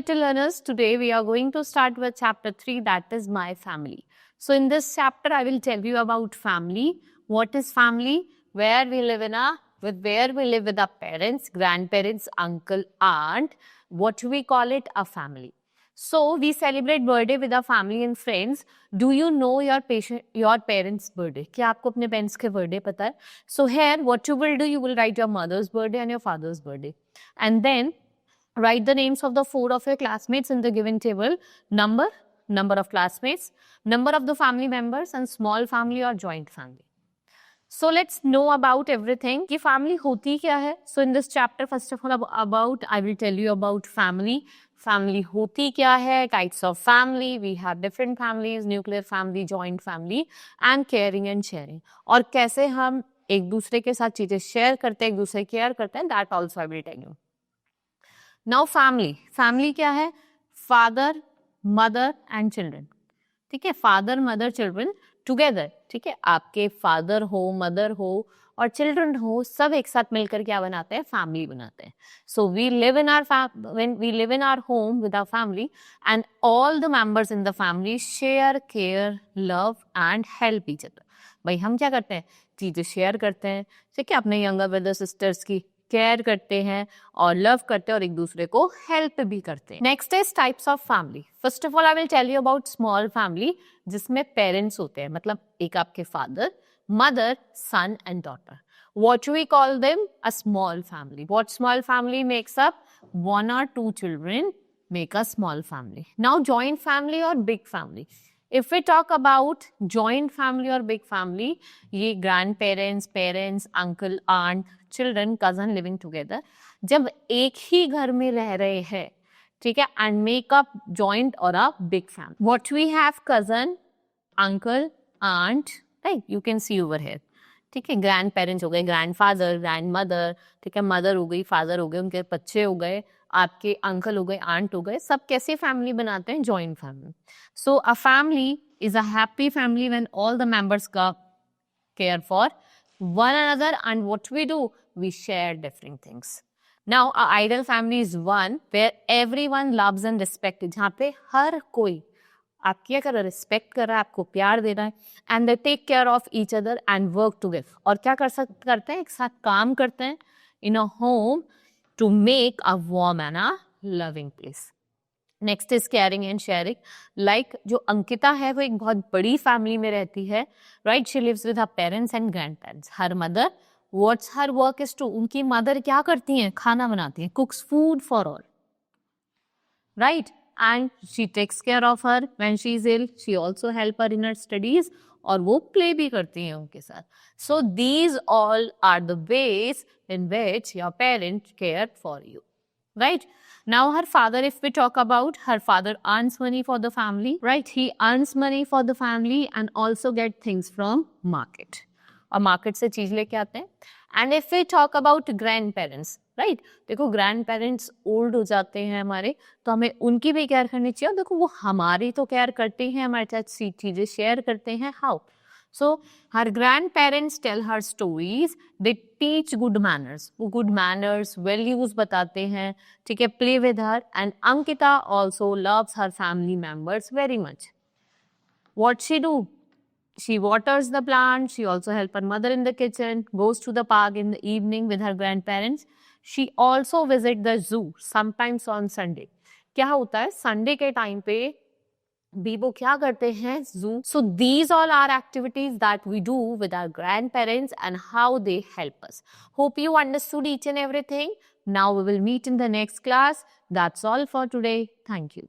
little learners, today we are going to start with chapter 3, that is my family. So in this chapter I will tell you about family. What is family? Where we live with our parents, grandparents, uncle, aunt. What we call it? A family. So we celebrate birthday with our family and friends. Do you know your parents' birthday? क्या आपको अपने parents के birthday पता है? So here what you will do, you will write your mother's birthday and your father's birthday. And then write the names of the 4 of your classmates in the given table. Number of classmates, number of the family members and small family or joint family. So let's know about everything. कि family होती क्या है? So in this chapter, first of all, I will tell you about family. Family होती क्या है? Types of family. We have different families, nuclear family, joint family, and caring and sharing. और कैसे हम एक दूसरे के साथ चीजें share करते हैं, एक दूसरे केयर करते हैं, that also I will tell you. Now family क्या है? Father, mother and children. ठीक है, फादर मदर चिल्ड्रन टुगेदर. ठीक है, आपके फादर हो, मदर हो और चिल्ड्रन हो, सब एक साथ मिलकर क्या बनाते हैं? फैमिली बनाते हैं. So we live in our home with our family and all the members in the family share, care, love and help each other. भाई हम क्या करते हैं? चीजें शेयर करते हैं. ठीक है, अपने यंगर ब्रदर सिस्टर्स की केयर करते हैं और लव करते हैं और एक दूसरे को हेल्प भी करते हैं. Next is types of family. First of all I will tell you about small family, जिसमें पेरेंट्स होते हैं, मतलब एक आपके father, mother, son and daughter. What we call them? A small family. What small family makes up? 1 or 2 children make a small family. Now joint family or big family. If we talk about joint family or big family, ये grandparents, parents, uncle, aunt, children, cousin living together, जब एक ही घर में रह रहे हैं, ठीक है, and make up joint or a big family. What we have? Cousin, uncle, aunt, right? You can see over here. ठीक है, ग्रैंड पेरेंट्स हो गए, ग्रैंड फादर, ग्रैंड मदर, ठीक है, मदर हो गई, फादर हो गए, उनके बच्चे हो गए, आपके अंकल हो गए, आंट हो गए, सब कैसे फैमिली बनाते हैं? Joint family. So a family is a happy family when all the members का care for one another and what we do, we share different things. Now a ideal family is one where everyone loves and respect, जहाँ पे हर कोई आप क्या कर रहे हैं? Respect कर रहा है, आपको प्यार दे रहा है, and they take care of each other and work together. और क्या करते हैं? एक साथ काम करते हैं in a home to make a warm and a loving place. Next is caring and sharing. Like जो अंकिता है वो एक बहुत बड़ी फैमिली में रहती है, right? She lives with her parents and grandparents. Her mother, what's her work is to, उनकी मदर क्या करती हैं? खाना बनाती हैं, cooks food for all, right? And she takes care of her when she is ill. She also help her in her studies और वो play भी करती हैं उनके साथ. So these all are the ways in which your parents care for you, right? Now her father, if we talk about, her father earns money for the family, right? He earns money for the family and also get things from market. और market से चीज लेके आते हैं. And if we talk about grandparents, right? देखो grandparents old हो जाते हैं हमारे, तो हमें उनकी भी केयर करनी चाहिए. और देखो वो हमारी तो केयर करते हैं, हमारे साथ चीजें शेयर करते हैं. How? So her grandparents tell her stories, they teach good manners. वो गुड मैनर्स, वैल्यूज बताते हैं, ठीक है, play with her. And Ankita also loves her family members very much. What she do? She waters the plant. She also helps her mother in the kitchen, goes to the park in the evening with her grandparents. She also visits the zoo sometimes on Sunday. क्या होता है? Sunday के time पे भी वो क्या करते हैं? Zoo. So these all are activities that we do with our grandparents and how they help us. Hope you understood each and everything. Now we will meet in the next class. That's all for today. Thank you.